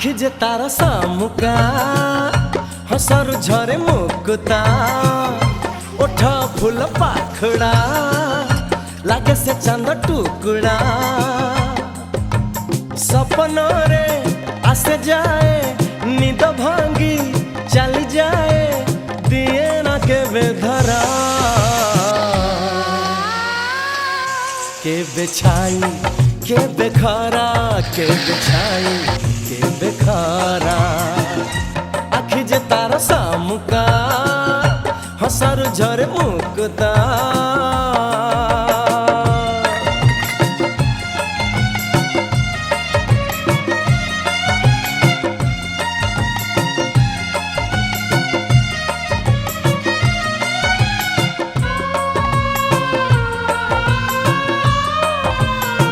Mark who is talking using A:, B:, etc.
A: आखि जे तार सामुका हसर झरे मुकुता ओठ फूल पाखड़ा लागे से चांद टुकड़ा सपनों रे आसे जाए नींद भांगी चली जाए दिए ना के बेधरा के बेछाई के बेखारा के बेछाई के बेखारा आखि जे तार सामुका हसर झरे मुकुता